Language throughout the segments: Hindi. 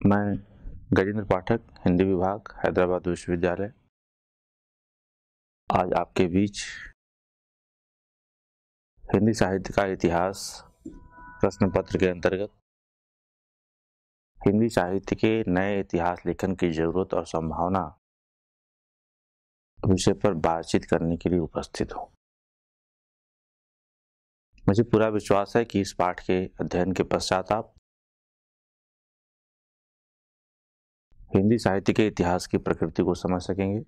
मैं गजेंद्र पाठक, हिंदी विभाग, हैदराबाद विश्वविद्यालय, आज आपके बीच हिंदी साहित्य का इतिहास प्रश्न पत्र के अंतर्गत हिंदी साहित्य के नए इतिहास लेखन की जरूरत और संभावना विषय पर बातचीत करने के लिए उपस्थित हूँ। मुझे पूरा विश्वास है कि इस पाठ के अध्ययन के पश्चात आप हिंदी साहित्य के इतिहास की प्रकृति को समझ सकेंगे,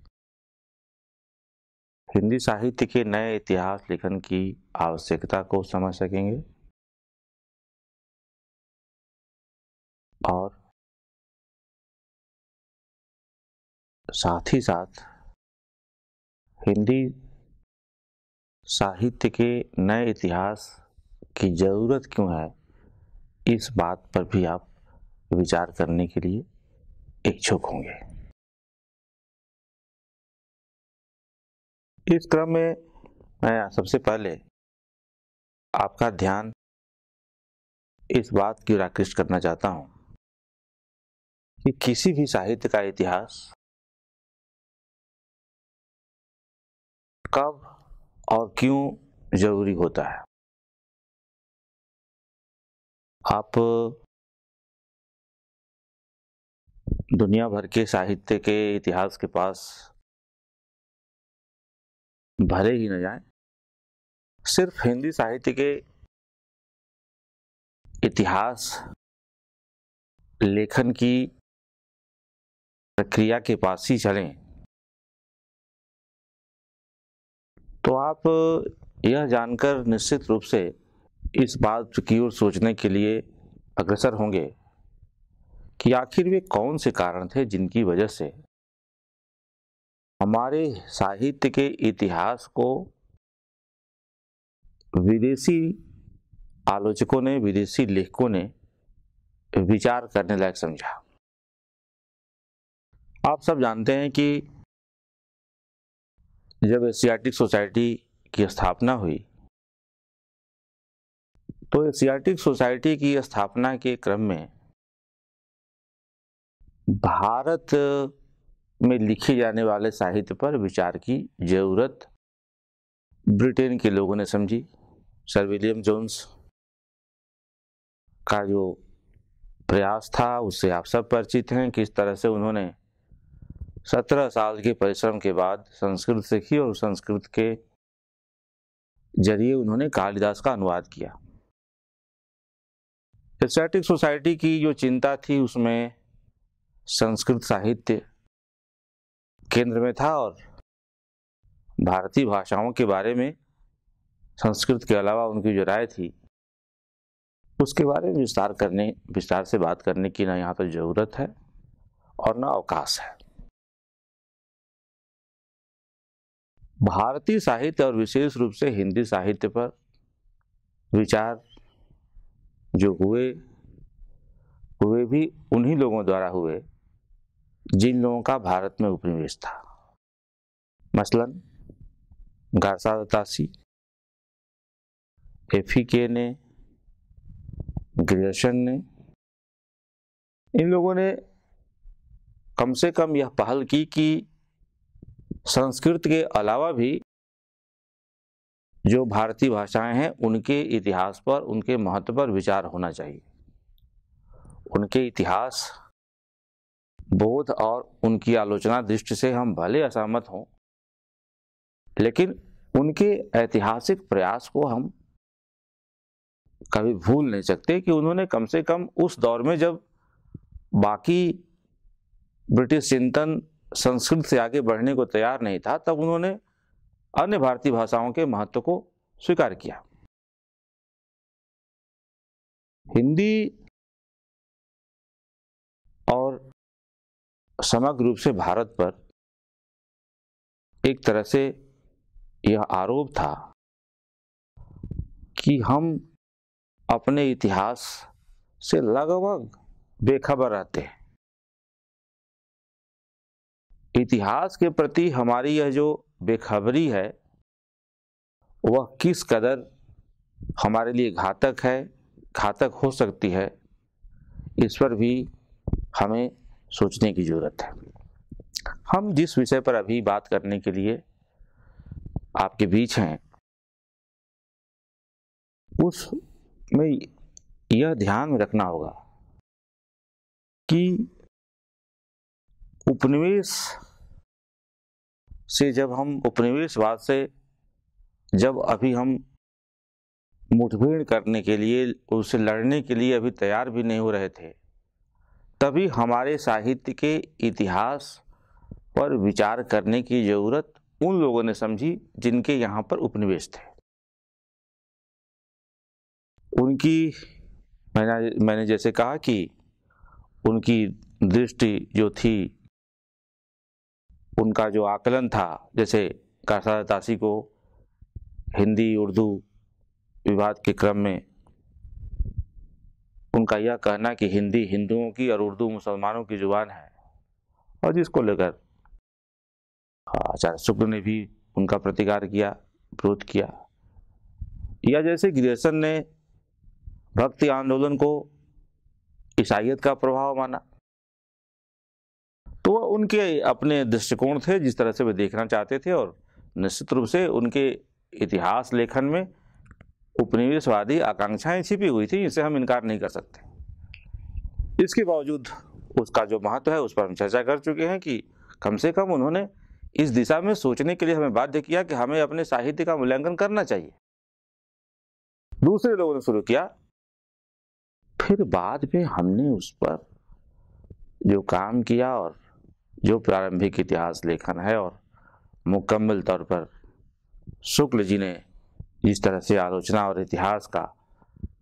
हिंदी साहित्य के नए इतिहास लेखन की आवश्यकता को समझ सकेंगे और साथ ही साथ हिंदी साहित्य के नए इतिहास की जरूरत क्यों है, इस बात पर भी आप विचार करने के लिए इच्छुक होंगे। इस क्रम में मैं सबसे पहले आपका ध्यान इस बात की ओर आकृष्ट करना चाहता हूं कि किसी भी साहित्य का इतिहास कब और क्यों जरूरी होता है। आप दुनिया भर के साहित्य के इतिहास के पास भले ही न जाएं, सिर्फ हिंदी साहित्य के इतिहास लेखन की प्रक्रिया के पास ही चलें तो आप यह जानकर निश्चित रूप से इस बात की ओर सोचने के लिए अग्रसर होंगे कि आखिर वे कौन से कारण थे जिनकी वजह से हमारे साहित्य के इतिहास को विदेशी आलोचकों ने, विदेशी लेखकों ने विचार करने लायक समझा। आप सब जानते हैं कि जब एशियाटिक सोसाइटी की स्थापना हुई तो एशियाटिक सोसाइटी की स्थापना के क्रम में भारत में लिखे जाने वाले साहित्य पर विचार की जरूरत ब्रिटेन के लोगों ने समझी। सर विलियम जोन्स का जो प्रयास था उससे आप सब परिचित हैं। किस तरह से उन्होंने 17 साल के परिश्रम के बाद संस्कृत सीखी और संस्कृत के जरिए उन्होंने कालिदास का अनुवाद किया। एशियाटिक सोसाइटी की जो चिंता थी उसमें संस्कृत साहित्य केंद्र में था और भारतीय भाषाओं के बारे में संस्कृत के अलावा उनकी जो राय थी उसके बारे में विस्तार से बात करने की ना यहाँ पर जरूरत है और ना अवकाश है। भारतीय साहित्य और विशेष रूप से हिंदी साहित्य पर विचार जो हुए भी उन्हीं लोगों द्वारा हुए जिन लोगों का भारत में उपनिवेश था। मसलन गार्सा दत्तासी, एफीके ने, ग्रियर्सन ने, इन लोगों ने कम से कम यह पहल की कि संस्कृत के अलावा भी जो भारतीय भाषाएं हैं उनके इतिहास पर, उनके महत्व पर विचार होना चाहिए। उनके इतिहास बोध और उनकी आलोचना दृष्टि से हम भले असहमत हों, लेकिन उनके ऐतिहासिक प्रयास को हम कभी भूल नहीं सकते कि उन्होंने कम से कम उस दौर में जब बाकी ब्रिटिश चिंतन संस्कृत से आगे बढ़ने को तैयार नहीं था, तब उन्होंने अन्य भारतीय भाषाओं के महत्व को स्वीकार किया। हिंदी और समग्र रूप से भारत पर एक तरह से यह आरोप था कि हम अपने इतिहास से लगभग बेखबर रहते हैं। इतिहास के प्रति हमारी यह जो बेखबरी है वह किस कदर हमारे लिए घातक है, घातक हो सकती है, इस पर भी हमें सोचने की जरूरत है। हम जिस विषय पर अभी बात करने के लिए आपके बीच हैं, उसमें यह ध्यान में रखना होगा कि उपनिवेश से जब हम उपनिवेशवाद से जब अभी हम मुठभेड़ करने के लिए, उससे लड़ने के लिए अभी तैयार भी नहीं हो रहे थे, तभी हमारे साहित्य के इतिहास पर विचार करने की जरूरत उन लोगों ने समझी जिनके यहाँ पर उपनिवेश थे। उनकी मैंने जैसे कहा कि उनकी दृष्टि जो थी, उनका जो आकलन था, जैसे कासार तासी को हिंदी उर्दू विवाद के क्रम में उनका यह कहना कि हिंदी हिंदुओं की और उर्दू मुसलमानों की जुबान है, और जिसको लेकर आचार्य शुक्ल ने भी उनका प्रतिकार किया, विरोध किया। या जैसे ग्रियर्सन ने भक्ति आंदोलन को ईसाइयत का प्रभाव माना, तो उनके अपने दृष्टिकोण थे जिस तरह से वे देखना चाहते थे, और निश्चित रूप से उनके इतिहास लेखन में उपनिवेशवादी आकांक्षाएं छिपी हुई थी, इसे हम इनकार नहीं कर सकते। इसके बावजूद उसका जो महत्व है उस पर हम चर्चा कर चुके हैं कि कम से कम उन्होंने इस दिशा में सोचने के लिए हमें बाध्य किया कि हमें अपने साहित्य का मूल्यांकन करना चाहिए। दूसरे लोगों ने शुरू किया, फिर बाद में हमने उस पर जो काम किया और जो प्रारंभिक इतिहास लेखन है, और मुकम्मल तौर पर शुक्ल जी ने जिस तरह से आलोचना और इतिहास का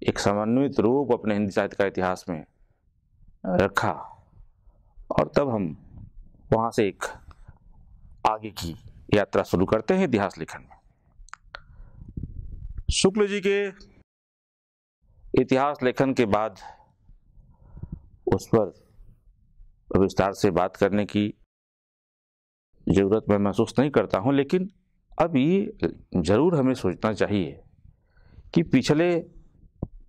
एक समन्वित रूप अपने हिंदी साहित्य का इतिहास में रखा, और तब हम वहां से एक आगे की यात्रा शुरू करते हैं इतिहास लेखन में। शुक्ल जी के इतिहास लेखन के बाद उस पर विस्तार से बात करने की जरूरत मैं महसूस नहीं करता हूं, लेकिन अब ये जरूर हमें सोचना चाहिए कि पिछले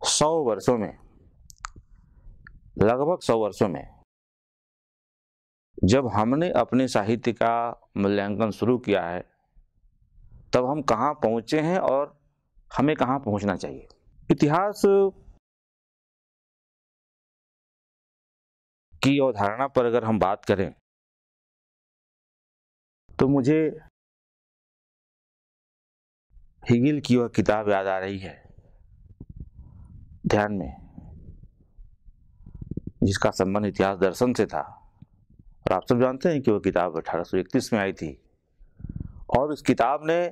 100 वर्षों में, लगभग 100 वर्षों में, जब हमने अपने साहित्य का मूल्यांकन शुरू किया है, तब हम कहाँ पहुंचे हैं और हमें कहाँ पहुंचना चाहिए। इतिहास की अवधारणा पर अगर हम बात करें तो मुझे हेगेल की वह किताब याद आ रही है ध्यान में, जिसका संबंध इतिहास दर्शन से था। और आप सब जानते हैं कि वह किताब 1831 में आई थी, और उस किताब ने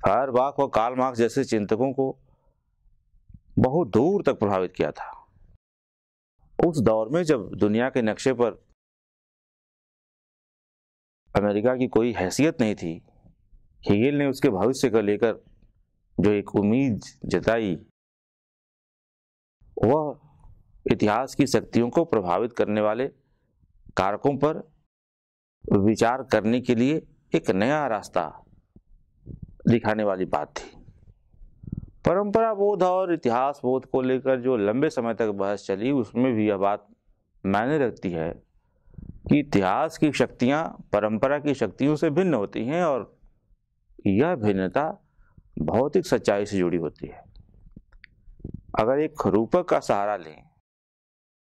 फायरबाख और कार्ल मार्क्स जैसे चिंतकों को बहुत दूर तक प्रभावित किया था। उस दौर में जब दुनिया के नक्शे पर अमेरिका की कोई हैसियत नहीं थी, हेगेल ने उसके भविष्य को लेकर जो एक उम्मीद जताई, वह इतिहास की शक्तियों को प्रभावित करने वाले कारकों पर विचार करने के लिए एक नया रास्ता दिखाने वाली बात थी। परंपरा बोध और इतिहास बोध को लेकर जो लंबे समय तक बहस चली, उसमें भी यह बात मायने रखती है कि इतिहास की शक्तियां परंपरा की शक्तियों से भिन्न होती हैं, और यह भिन्नता भौतिक सच्चाई से जुड़ी होती है। अगर एक रूपक का सहारा लें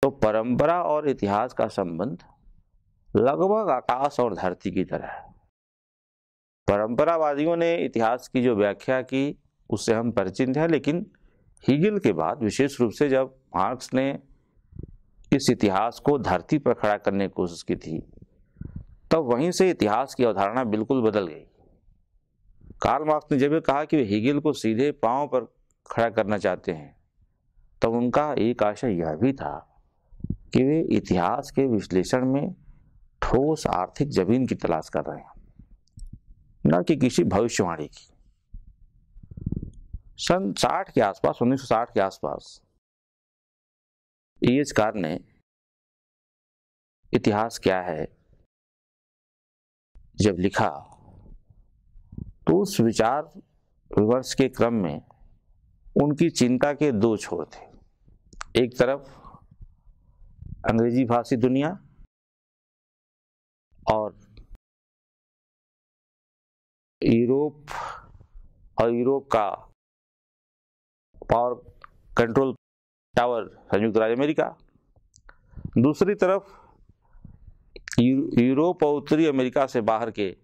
तो परंपरा और इतिहास का संबंध लगभग आकाश और धरती की तरह है। परंपरावादियों ने इतिहास की जो व्याख्या की उससे हम परिचित हैं, लेकिन हेगेल के बाद विशेष रूप से जब मार्क्स ने इस इतिहास को धरती पर खड़ा करने की कोशिश की थी, तब वहीं से इतिहास की अवधारणा बिल्कुल बदल गई। कार्ल मार्क्स ने जब ये कहा कि वे हेगेल को सीधे पांव पर खड़ा करना चाहते हैं, तब उनका एक आशय यह भी था कि वे इतिहास के विश्लेषण में ठोस आर्थिक जमीन की तलाश कर रहे हैं, न कि किसी भविष्यवाणी की। सन 60 के आसपास, 1960 के आसपास E.H. कार ने इतिहास क्या है जब लिखा, तो उस विचार विमर्श के क्रम में उनकी चिंता के दो छोर थे। एक तरफ अंग्रेजी भाषी दुनिया और यूरोप और यूरोप का पावर कंट्रोल टावर संयुक्त राज्य अमेरिका, दूसरी तरफ यूरोप और उत्तरी अमेरिका से बाहर के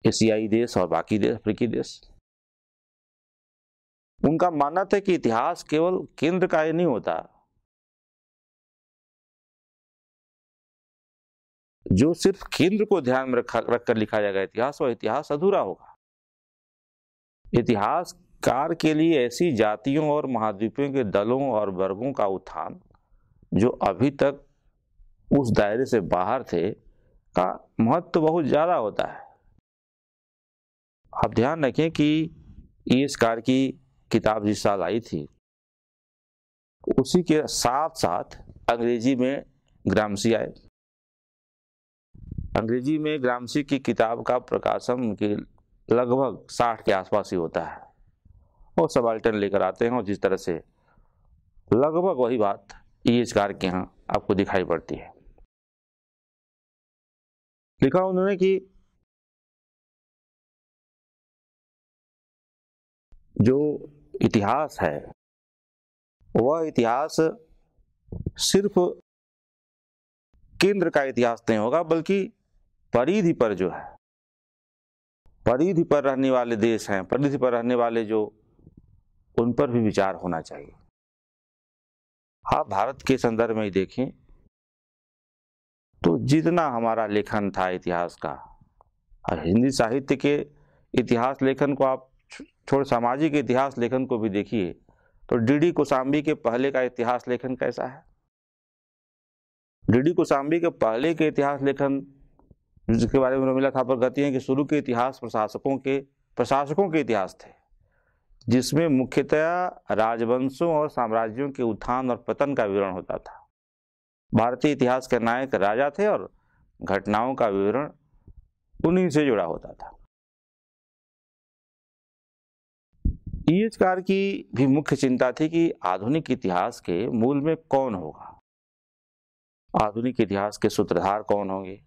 एशियाई देश और बाकी देश, अफ्रीकी देश। उनका मानना था कि इतिहास केवल केंद्र का ही नहीं होता, जो सिर्फ केंद्र को ध्यान में रखकर लिखा जाएगा इतिहास, वह इतिहास अधूरा होगा। इतिहासकार के लिए ऐसी जातियों और महाद्वीपों के दलों और वर्गों का उत्थान जो अभी तक उस दायरे से बाहर थे का महत्व बहुत ज्यादा होता है। आप ध्यान रखें कि E.S. कार्ल की किताब जिस साल आई थी, उसी के साथ साथ अंग्रेजी में ग्रामसी आए। अंग्रेजी में ग्रामसी की किताब का प्रकाशन उनके लगभग 60 के आसपास ही होता है, और सबाल्टर्न लेकर आते हैं, और जिस तरह से लगभग वही बात E.S. कार्ल के यहाँ आपको दिखाई पड़ती है। लिखा उन्होंने कि जो इतिहास है वह इतिहास सिर्फ केंद्र का इतिहास नहीं होगा, बल्कि परिधि पर जो है, परिधि पर रहने वाले देश हैं, परिधि पर रहने वाले जो, उन पर भी विचार होना चाहिए। आप भारत के संदर्भ में ही देखें तो जितना हमारा लेखन था इतिहास का, और हिंदी साहित्य के इतिहास लेखन को आप छोड़ सामाजिक इतिहास लेखन को भी देखिए, तो डी.डी. कोशाम्बी के पहले का इतिहास लेखन कैसा है। डी.डी. कोशाम्बी के पहले के इतिहास लेखन, जिसके बारे में रमीला थापर कहती हैं कि शुरू के इतिहास प्रशासकों के इतिहास थे, जिसमें मुख्यतया राजवंशों और साम्राज्यों के उत्थान और पतन का विवरण होता था। भारतीय इतिहास के नायक राजा थे और घटनाओं का विवरण उन्हीं से जुड़ा होता था। E.S. कार्ल की भी मुख्य चिंता थी कि आधुनिक इतिहास के मूल में कौन होगा, आधुनिक इतिहास के सूत्रधार कौन होंगे।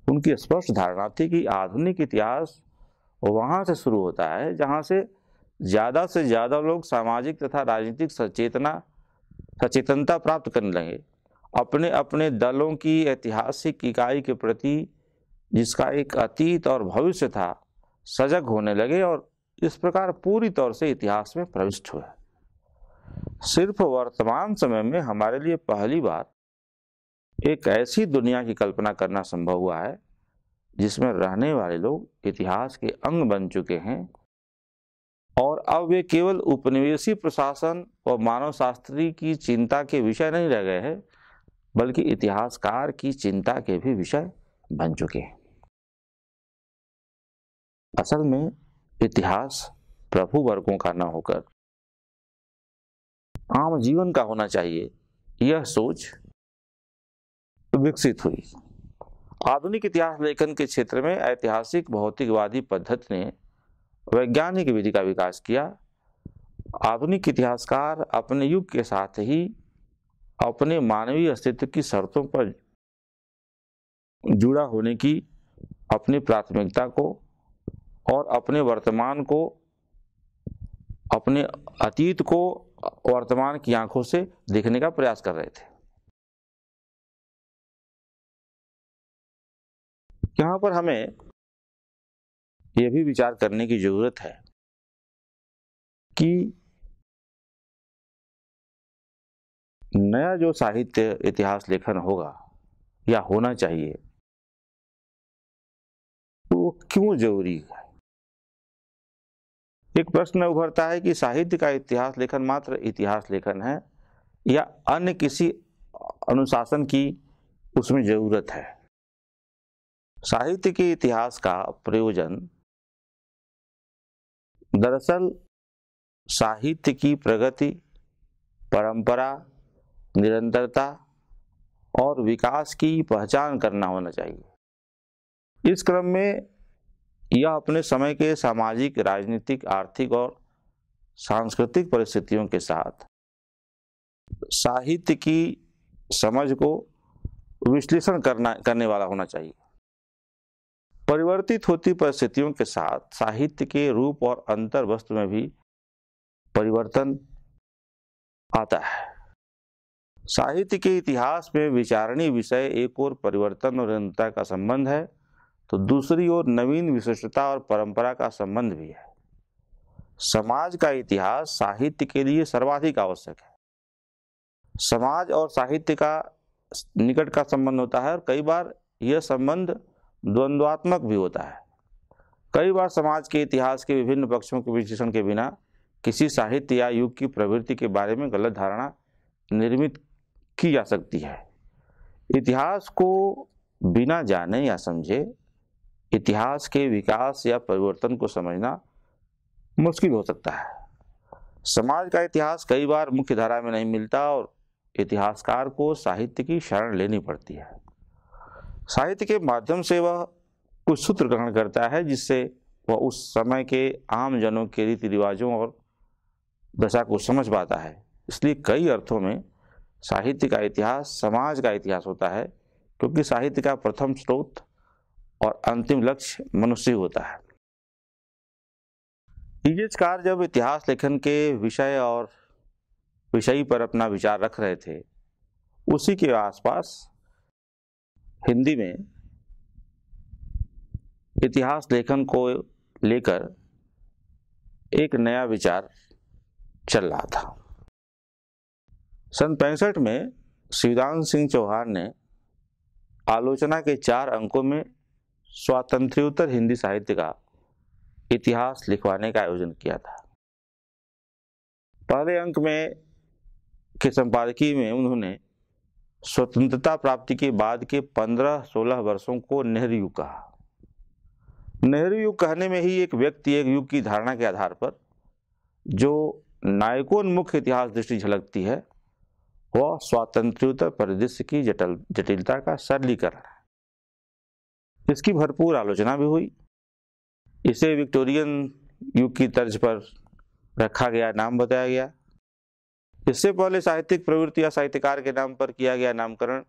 उनकी स्पष्ट धारणा थी कि आधुनिक इतिहास वहां से शुरू होता है जहां से ज्यादा लोग सामाजिक तथा राजनीतिक सचेतनता प्राप्त करने लगे, अपने अपने दलों की ऐतिहासिक इकाई के प्रति, जिसका एक अतीत और भविष्य था, सजग होने लगे और इस प्रकार पूरी तौर से इतिहास में प्रविष्ट हुए। सिर्फ वर्तमान समय में हमारे लिए पहली बार एक ऐसी दुनिया की कल्पना करना संभव हुआ है जिसमें रहने वाले लोग इतिहास के अंग बन चुके हैं, और अब वे केवल उपनिवेशी प्रशासन और मानव शास्त्री की चिंता के विषय नहीं रह गए हैं, बल्कि इतिहासकार की चिंता के भी विषय बन चुके हैं। असल में इतिहास प्रभु वर्गों का न होकर आम जीवन का होना चाहिए, यह सोच विकसित हुई। आधुनिक इतिहास लेखन के क्षेत्र में ऐतिहासिक भौतिकवादी पद्धति ने वैज्ञानिक विधि का विकास किया। आधुनिक इतिहासकार अपने युग के साथ ही अपने मानवीय अस्तित्व की शर्तों पर जुड़ा होने की अपनी प्राथमिकता को और अपने वर्तमान को, अपने अतीत को वर्तमान की आंखों से देखने का प्रयास कर रहे थे। यहाँ पर हमें यह भी विचार करने की जरूरत है कि नया जो साहित्य इतिहास लेखन होगा या होना चाहिए, वो क्यों जरूरी है। एक प्रश्न उभरता है कि साहित्य का इतिहास लेखन मात्र इतिहास लेखन है या अन्य किसी अनुशासन की उसमें जरूरत है। साहित्य के इतिहास का प्रयोजन दरअसल साहित्य की प्रगति, परंपरा, निरंतरता और विकास की पहचान करना होना चाहिए। इस क्रम में यह अपने समय के सामाजिक, राजनीतिक, आर्थिक और सांस्कृतिक परिस्थितियों के साथ साहित्य की समझ को विश्लेषण करने वाला होना चाहिए। परिवर्तित होती परिस्थितियों के साथ साहित्य के रूप और अंतर वस्तु में भी परिवर्तन आता है। साहित्य के इतिहास में विचारणीय विषय एक ओर परिवर्तन और निरंतरता का संबंध है, तो दूसरी ओर नवीन विशिष्टता और परंपरा का संबंध भी है। समाज का इतिहास साहित्य के लिए सर्वाधिक आवश्यक है। समाज और साहित्य का निकट का संबंध होता है और कई बार यह संबंध द्वंद्वात्मक भी होता है। कई बार समाज के इतिहास के विभिन्न पक्षों के विश्लेषण के बिना किसी साहित्य या युग की प्रवृत्ति के बारे में गलत धारणा निर्मित की जा सकती है। इतिहास को बिना जाने या समझे इतिहास के विकास या परिवर्तन को समझना मुश्किल हो सकता है। समाज का इतिहास कई बार मुख्य धारा में नहीं मिलता और इतिहासकार को साहित्य की शरण लेनी पड़ती है। साहित्य के माध्यम से वह कुछ सूत्र ग्रहण करता है जिससे वह उस समय के आम जनों के रीति रिवाजों और दशा को समझ पाता है। इसलिए कई अर्थों में साहित्य का इतिहास समाज का इतिहास होता है, क्योंकि साहित्य का प्रथम स्रोत और अंतिम लक्ष्य मनुष्य होता है। इतिहासकार जब इतिहास लेखन के विषय और विषय पर अपना विचार रख रहे थे, उसी के आसपास हिंदी में इतिहास लेखन को लेकर एक नया विचार चल रहा था। सन 65 में शिवदान सिंह चौहान ने आलोचना के 4 अंकों में स्वातंत्र्योत्तर हिंदी साहित्य का इतिहास लिखवाने का आयोजन किया था। पहले अंक में के संपादकीय में उन्होंने स्वतंत्रता प्राप्ति के बाद के 15-16 वर्षों को नेहरू युग कहा। नेहरू युग कहने में ही एक व्यक्ति एक युग की धारणा के आधार पर जो नायकोन्मुख इतिहास दृष्टि झलकती है, वह स्वातंत्र्योत्तर परिदृश्य की जटिलता का सरलीकरण है। इसकी भरपूर आलोचना भी हुई। इसे विक्टोरियन युग की तर्ज पर रखा गया नाम बताया गया। इससे पहले साहित्यिक प्रवृत्ति या साहित्यकार के नाम पर किया गया नामकरण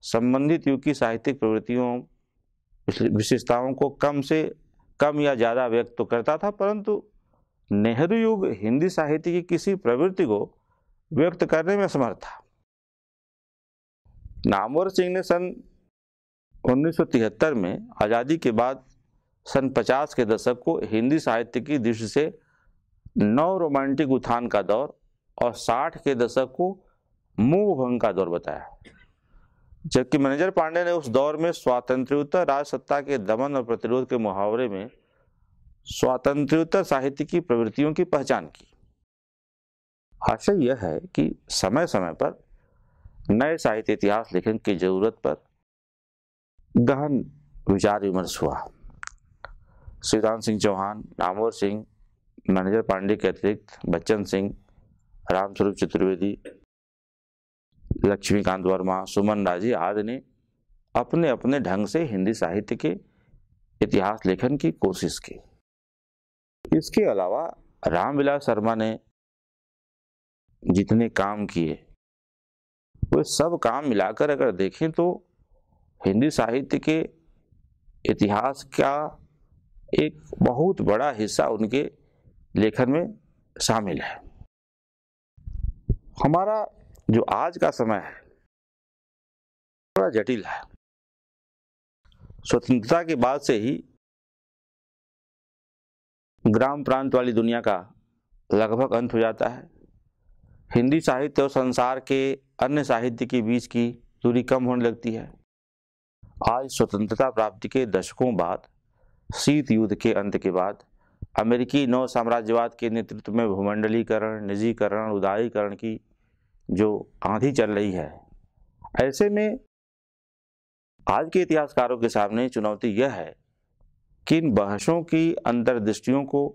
संबंधित युग की साहित्यिक प्रवृत्तियों विशेषताओं को कम से कम या ज्यादा व्यक्त तो करता था, परंतु नेहरू युग हिंदी साहित्य की किसी प्रवृत्ति को व्यक्त करने में असमर्थ था। नामवर सिंह ने सन 1973 में आजादी के बाद सन 50 के दशक को हिंदी साहित्य की दृष्टि से नव रोमांटिक उत्थान का दौर और 60 के दशक को मोहभंग का दौर बताया, जबकि मैनेजर पांडे ने उस दौर में स्वातंत्र्योत्तर राजसत्ता के दमन और प्रतिरोध के मुहावरे में स्वातंत्र्योत्तर साहित्य की प्रवृत्तियों की पहचान की। आशय यह है कि समय समय पर नए साहित्य इतिहास लेखन की जरूरत पर गहन विचार विमर्श हुआ। शिवदान सिंह चौहान, नामवर सिंह, मैनेजर पांडे के अतिरिक्त बच्चन सिंह, रामस्वरूप चतुर्वेदी, लक्ष्मीकांत वर्मा, सुमन राजी आदि ने अपने अपने ढंग से हिंदी साहित्य के इतिहास लेखन की कोशिश की। इसके अलावा रामविलास शर्मा ने जितने काम किए वे सब काम मिलाकर अगर देखें तो हिंदी साहित्य के इतिहास का एक बहुत बड़ा हिस्सा उनके लेखन में शामिल है। हमारा जो आज का समय है थोड़ा जटिल है। स्वतंत्रता के बाद से ही ग्राम प्रांत वाली दुनिया का लगभग अंत हो जाता है। हिंदी साहित्य और संसार के अन्य साहित्य के बीच की दूरी कम होने लगती है। आज स्वतंत्रता प्राप्ति के दशकों बाद, शीत युद्ध के अंत के बाद, अमेरिकी नव साम्राज्यवाद के नेतृत्व में भूमंडलीकरण, निजीकरण, उदारीकरण की जो आंधी चल रही है, ऐसे में आज के इतिहासकारों के सामने चुनौती यह है कि इन बहसों की अंतर्दृष्टियों को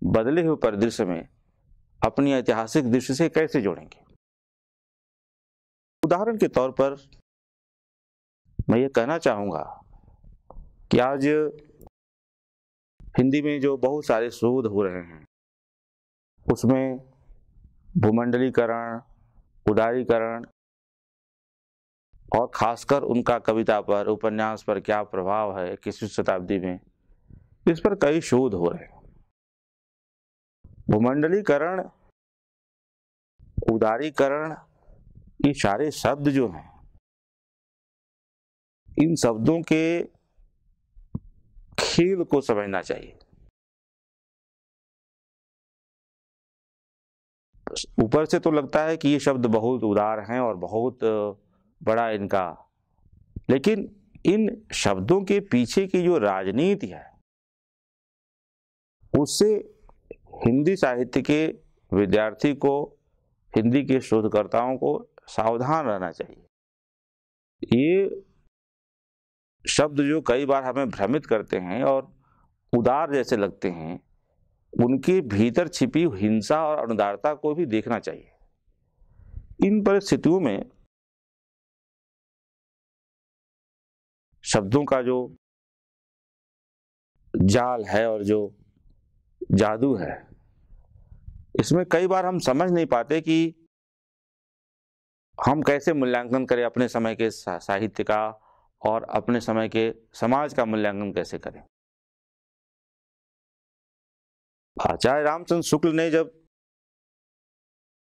बदले हुए परिदृश्य में अपनी ऐतिहासिक दृष्टि से कैसे जोड़ेंगे। उदाहरण के तौर पर मैं ये कहना चाहूंगा कि आज हिंदी में जो बहुत सारे शोध हो रहे हैं उसमें भूमंडलीकरण, उदारीकरण और खासकर उनका कविता पर, उपन्यास पर क्या प्रभाव है 21वीं शताब्दी में, इस पर कई शोध हो रहे हैं। भूमंडलीकरण, उदारीकरण, ये सारे शब्द जो हैं, इन शब्दों के खेल को समझना चाहिए। ऊपर से तो लगता है कि ये शब्द बहुत उदार हैं और बहुत बड़ा इनका, लेकिन इन शब्दों के पीछे की जो राजनीति है, उससे हिंदी साहित्य के विद्यार्थी को, हिंदी के शोधकर्ताओं को सावधान रहना चाहिए। ये शब्द जो कई बार हमें भ्रमित करते हैं और उदार जैसे लगते हैं, उनके भीतर छिपी हिंसा और अनुदारता को भी देखना चाहिए। इन परिस्थितियों में शब्दों का जो जाल है और जो जादू है, इसमें कई बार हम समझ नहीं पाते कि हम कैसे मूल्यांकन करें अपने समय के साहित्य का और अपने समय के समाज का मूल्यांकन कैसे करें। आचार्य रामचंद्र शुक्ल ने जब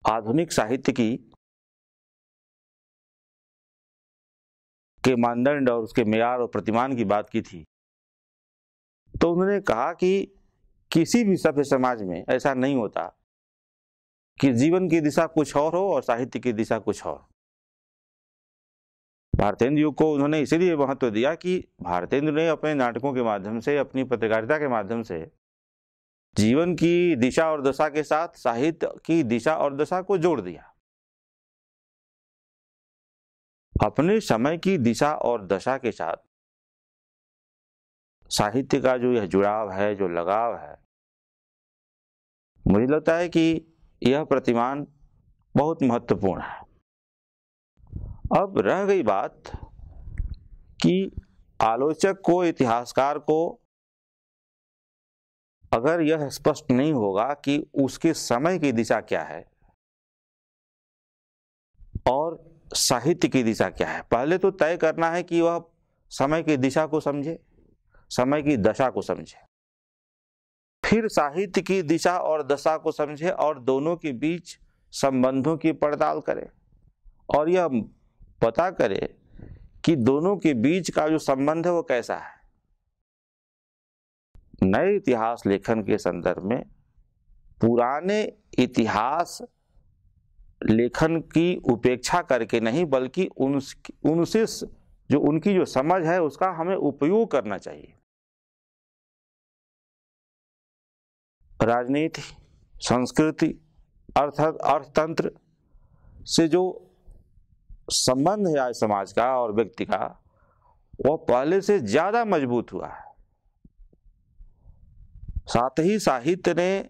आधुनिक साहित्य के मानदंड और उसके मेयार और प्रतिमान की बात की थी, तो उन्होंने कहा कि किसी भी सभ्य समाज में ऐसा नहीं होता कि जीवन की दिशा कुछ और हो और साहित्य की दिशा कुछ और। भारतेंदु युग को उन्होंने इसीलिए महत्व दिया कि भारतेंदु ने अपने नाटकों के माध्यम से, अपनी पत्रकारिता के माध्यम से जीवन की दिशा और दशा के साथ साहित्य की दिशा और दशा को जोड़ दिया। अपने समय की दिशा और दशा के साथ साहित्य का जो यह जुड़ाव है, जो लगाव है, मुझे लगता है कि यह प्रतिमान बहुत महत्वपूर्ण है। अब रह गई बात कि आलोचक को, इतिहासकार को अगर यह स्पष्ट नहीं होगा कि उसके समय की दिशा क्या है और साहित्य की दिशा क्या है, पहले तो तय करना है कि वह समय की दिशा को समझे, समय की दशा को समझे, फिर साहित्य की दिशा और दशा को समझे और दोनों के बीच संबंधों की पड़ताल करे और यह पता करे कि दोनों के बीच का जो संबंध है वो कैसा है। नए इतिहास लेखन के संदर्भ में पुराने इतिहास लेखन की उपेक्षा करके नहीं, बल्कि उनसे जो उनकी जो समझ है उसका हमें उपयोग करना चाहिए। राजनीति, संस्कृति, अर्थतंत्र से जो संबंध है आज समाज का और व्यक्ति का, वह पहले से ज्यादा मजबूत हुआ है। साथ ही साहित्य ने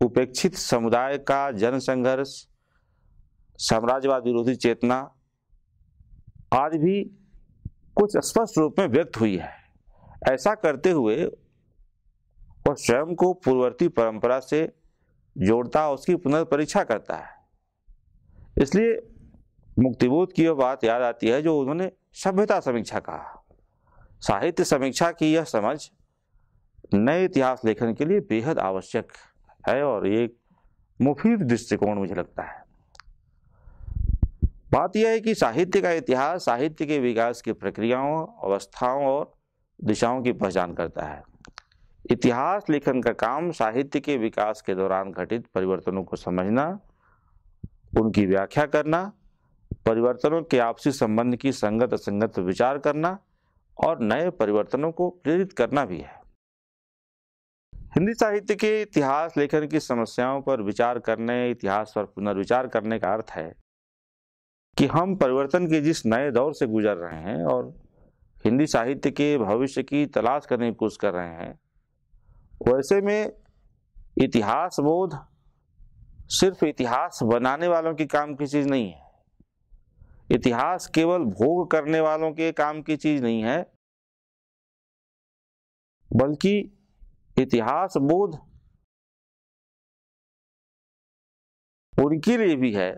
उपेक्षित समुदाय का जनसंघर्ष, साम्राज्यवाद विरोधी चेतना आज भी कुछ स्पष्ट रूप में व्यक्त हुई है। ऐसा करते हुए वह स्वयं को पूर्ववर्ती परंपरा से जोड़ता, उसकी पुनर्परीक्षा करता है। इसलिए मुक्तिबोध की वह बात याद आती है जो उन्होंने सभ्यता समीक्षा कहा। साहित्य समीक्षा की यह समझ नए इतिहास लेखन के लिए बेहद आवश्यक है और ये एक मुफीद दृष्टिकोण मुझे लगता है। बात यह है कि साहित्य का इतिहास साहित्य के विकास की प्रक्रियाओं, अवस्थाओं और दिशाओं की पहचान करता है। इतिहास लेखन का काम साहित्य के विकास के दौरान घटित परिवर्तनों को समझना, उनकी व्याख्या करना, परिवर्तनों के आपसी संबंध की संगत असंगत विचार करना और नए परिवर्तनों को प्रेरित करना भी है। हिंदी साहित्य के इतिहास लेखन की समस्याओं पर विचार करने, इतिहास पर पुनर्विचार करने का अर्थ है कि हम परिवर्तन के जिस नए दौर से गुजर रहे हैं और हिंदी साहित्य के भविष्य की तलाश करने की कोशिश कर रहे हैं, वैसे में इतिहास बोध सिर्फ इतिहास बनाने वालों की काम की चीज नहीं है। इतिहास केवल भोग करने वालों के काम की चीज नहीं है, बल्कि इतिहास बोध उनके लिए भी है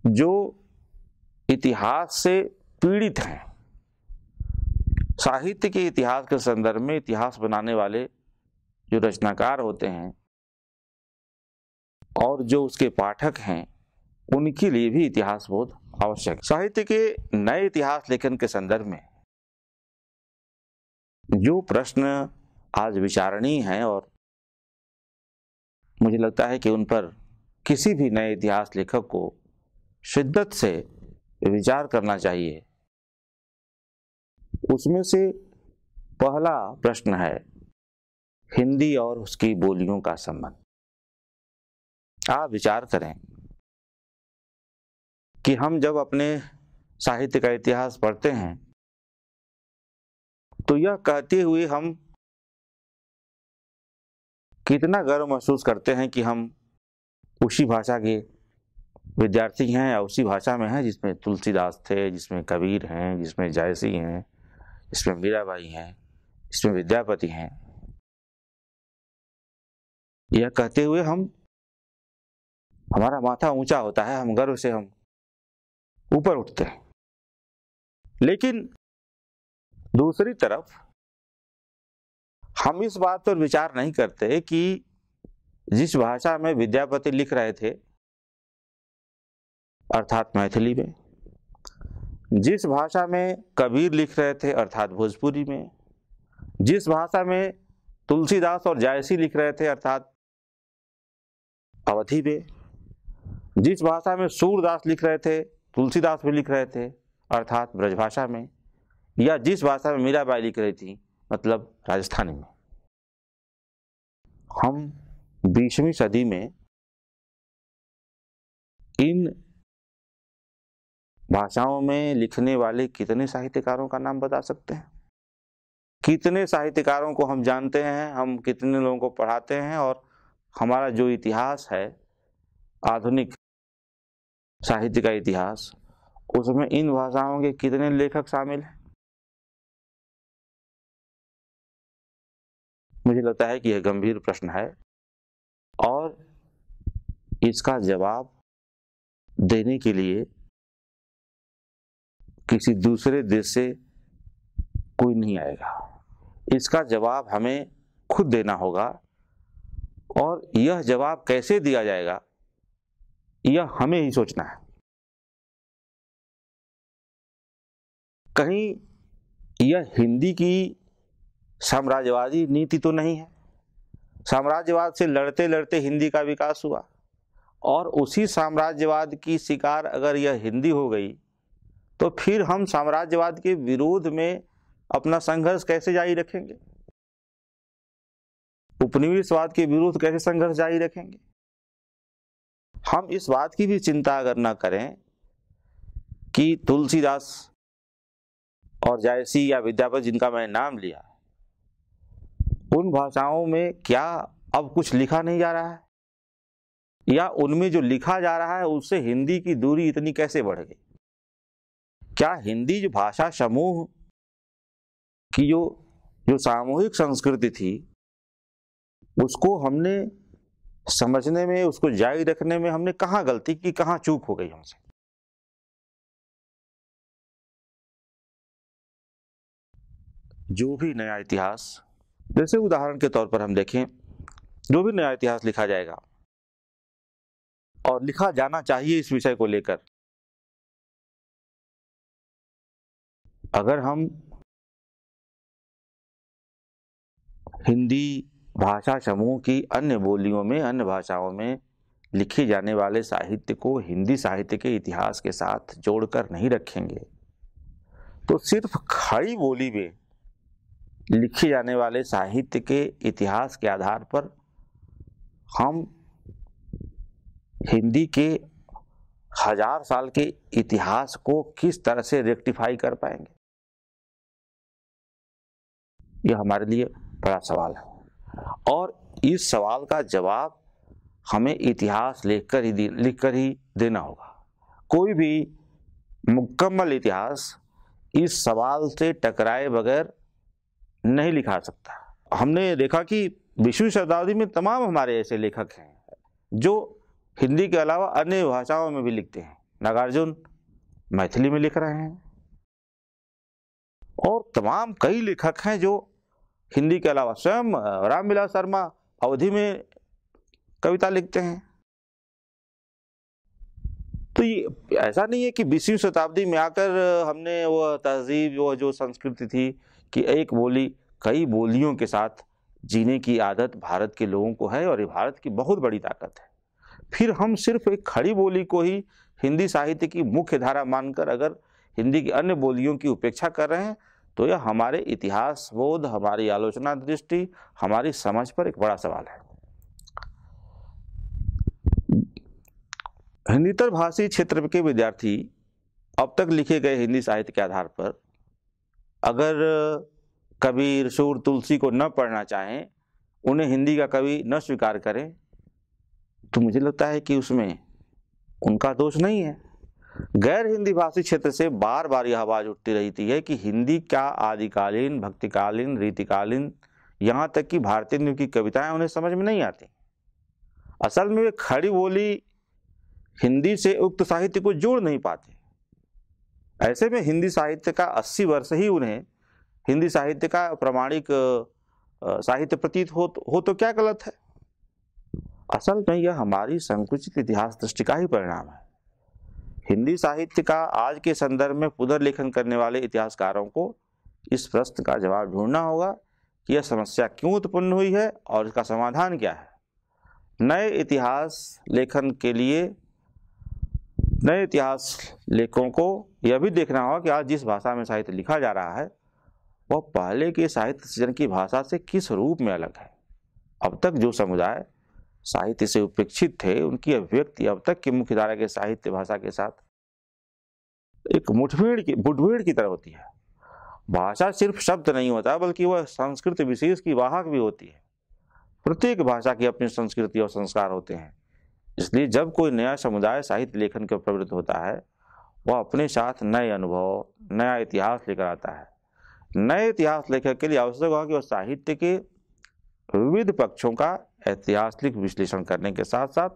जो इतिहास से पीड़ित हैं, साहित्य के इतिहास के संदर्भ में इतिहास बनाने वाले जो रचनाकार होते हैं और जो उसके पाठक हैं, उनके लिए भी इतिहास बोध आवश्यक है। साहित्य के नए इतिहास लेखन के संदर्भ में जो प्रश्न आज विचारणीय हैं और मुझे लगता है कि उन पर किसी भी नए इतिहास लेखक को शिद्दत से विचार करना चाहिए, उसमें से पहला प्रश्न है हिंदी और उसकी बोलियों का संबंध। आप विचार करें कि हम जब अपने साहित्य का इतिहास पढ़ते हैं तो यह कहते हुए हम कितना गर्व महसूस करते हैं कि हम उसी भाषा के विद्यार्थी हैं या उसी भाषा में हैं जिसमें तुलसीदास थे, जिसमें कबीर हैं, जिसमें जायसी हैं, जिसमें मीराबाई हैं, जिसमें विद्यापति हैं। यह कहते हुए हमारा माथा ऊंचा होता है, हम गर्व से हम ऊपर उठते हैं। लेकिन दूसरी तरफ हम इस बात पर विचार नहीं करते कि जिस भाषा में विद्यापति लिख रहे थे अर्थात मैथिली में, जिस भाषा में कबीर लिख रहे थे अर्थात भोजपुरी में, जिस भाषा में तुलसीदास और जायसी लिख रहे थे अर्थात अवधी में, जिस भाषा में सूरदास लिख रहे थे, तुलसीदास भी लिख रहे थे अर्थात ब्रजभाषा में, या जिस भाषा में मीराबाई लिख रही थी मतलब राजस्थानी में, हम 20वीं सदी में इन भाषाओं में लिखने वाले कितने साहित्यकारों का नाम बता सकते हैं? कितने साहित्यकारों को हम जानते हैं, हम कितने लोगों को पढ़ाते हैं, और हमारा जो इतिहास है आधुनिक साहित्य का इतिहास, उसमें इन भाषाओं के कितने लेखक शामिल हैं? मुझे लगता है कि यह गंभीर प्रश्न है और इसका जवाब देने के लिए किसी दूसरे देश से कोई नहीं आएगा। इसका जवाब हमें खुद देना होगा और यह जवाब कैसे दिया जाएगा यह हमें ही सोचना है। कहीं यह हिंदी की साम्राज्यवादी नीति तो नहीं है? साम्राज्यवाद से लड़ते लड़ते हिंदी का विकास हुआ और उसी साम्राज्यवाद की शिकार अगर यह हिंदी हो गई तो फिर हम साम्राज्यवाद के विरोध में अपना संघर्ष कैसे जारी रखेंगे? उपनिवेशवाद के विरुद्ध कैसे संघर्ष जारी रखेंगे? हम इस बात की भी चिंता अगर न करें कि तुलसीदास और जायसी या विद्यापति जिनका मैंने नाम लिया, उन भाषाओं में क्या अब कुछ लिखा नहीं जा रहा है, या उनमें जो लिखा जा रहा है उससे हिंदी की दूरी इतनी कैसे बढ़ गई? क्या हिंदी जो भाषा समूह की जो सामूहिक संस्कृति थी उसको हमने समझने में, उसको जारी रखने में हमने कहाँ गलती की, कहाँ चूक हो गई हमसे? जो भी नया इतिहास, जैसे उदाहरण के तौर पर हम देखें, जो भी नया इतिहास लिखा जाएगा और लिखा जाना चाहिए इस विषय को लेकर, अगर हम हिंदी भाषा समूह की अन्य बोलियों में, अन्य भाषाओं में लिखे जाने वाले साहित्य को हिंदी साहित्य के इतिहास के साथ जोड़कर नहीं रखेंगे तो सिर्फ खड़ी बोली में लिखे जाने वाले साहित्य के इतिहास के आधार पर हम हिंदी के 1000 साल के इतिहास को किस तरह से रेक्टिफाई कर पाएंगे? यह हमारे लिए बड़ा सवाल है और इस सवाल का जवाब हमें इतिहास लिखकर ही देना होगा। कोई भी मुकम्मल इतिहास इस सवाल से टकराए बगैर नहीं लिखा सकता। हमने देखा कि 20वीं शताब्दी में तमाम हमारे ऐसे लेखक हैं जो हिंदी के अलावा अन्य भाषाओं में भी लिखते हैं, नागार्जुन मैथिली में लिख रहे हैं, और तमाम कई लेखक हैं जो हिंदी के अलावा, स्वयं रामविलास शर्मा अवधी में कविता लिखते हैं। तो ये ऐसा नहीं है कि 20वीं शताब्दी में आकर हमने वह तहजीब, वह जो संस्कृति थी कि एक बोली कई बोलियों के साथ जीने की आदत भारत के लोगों को है, और ये भारत की बहुत बड़ी ताकत है। फिर हम सिर्फ एक खड़ी बोली को ही हिंदी साहित्य की मुख्य धारा मानकर अगर हिंदी की अन्य बोलियों की उपेक्षा कर रहे हैं तो यह हमारे इतिहास बोध, हमारी आलोचना दृष्टि, हमारी समझ पर एक बड़ा सवाल है। हिंदीतर भाषी क्षेत्र के विद्यार्थी अब तक लिखे गए हिंदी साहित्य के आधार पर अगर कबीर, सूर, तुलसी को न पढ़ना चाहें, उन्हें हिंदी का कवि न स्वीकार करें, तो मुझे लगता है कि उसमें उनका दोष नहीं है। गैर हिंदी भाषी क्षेत्र से बार बार यह आवाज उठती रहती है कि हिंदी क्या आदिकालीन, भक्तिकालीन, रीतिकालीन, यहाँ तक कि भारतेंदु की कविताएं उन्हें समझ में नहीं आती। असल में वे खड़ी बोली हिंदी से उक्त साहित्य को जोड़ नहीं पाते। ऐसे में हिंदी साहित्य का 80 वर्ष ही उन्हें हिंदी साहित्य का प्रामाणिक साहित्य प्रतीत हो तो क्या गलत है। असल में यह हमारी संकुचित इतिहास दृष्टि का ही परिणाम है। हिंदी साहित्य का आज के संदर्भ में पुनर्लेखन करने वाले इतिहासकारों को इस प्रश्न का जवाब ढूंढना होगा कि यह समस्या क्यों उत्पन्न हुई है और इसका समाधान क्या है। नए इतिहास लेखकों को यह भी देखना होगा कि आज जिस भाषा में साहित्य लिखा जा रहा है वह पहले के साहित्य सृजन की भाषा से किस रूप में अलग है। अब तक जो समुदाय साहित्य से उपेक्षित थे, उनकी अभिव्यक्ति अब तक की मुख्यधारा के साहित्य भाषा के साथ एक मुठभेड़ की तरह होती है। भाषा सिर्फ शब्द नहीं होता, बल्कि वह संस्कृति विशेष की वाहक भी होती है। प्रत्येक भाषा की अपनी संस्कृति और संस्कार होते हैं। इसलिए जब कोई नया समुदाय साहित्य लेखन के प्रवृत्त होता है, वह अपने साथ नए अनुभव, नया इतिहास लेकर आता है। नए इतिहास लेखक के लिए आवश्यक होगा कि वह साहित्य के विविध पक्षों का ऐतिहासिक विश्लेषण करने के साथ साथ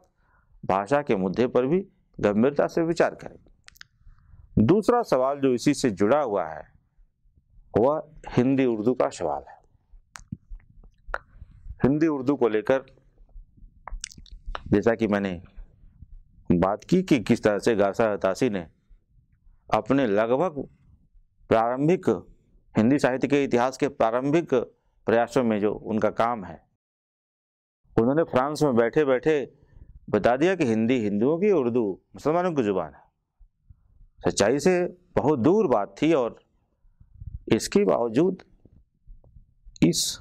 भाषा के मुद्दे पर भी गंभीरता से विचार करें। दूसरा सवाल जो इसी से जुड़ा हुआ है वह हिंदी उर्दू का सवाल है। हिंदी उर्दू को लेकर जैसा कि मैंने बात की कि किस तरह से गारसा हताशी ने अपने लगभग प्रारंभिक हिंदी साहित्य के इतिहास के प्रारंभिक प्रयासों में जो उनका काम है, उन्होंने फ्रांस में बैठे बैठे बता दिया कि हिंदी हिंदुओं की, उर्दू मुसलमानों की जुबान है। सच्चाई से बहुत दूर बात थी, और इसके बावजूद इस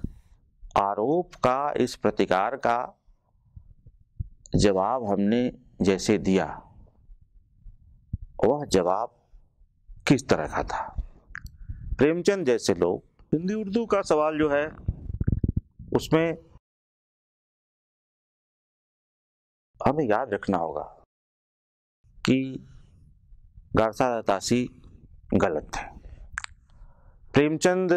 आरोप का, इस प्रतिकार का जवाब हमने जैसे दिया, वह जवाब किस तरह का था। प्रेमचंद जैसे लोग हिंदी उर्दू का सवाल जो है उसमें हमें याद रखना होगा कि गारसा हताशी गलत है। प्रेमचंद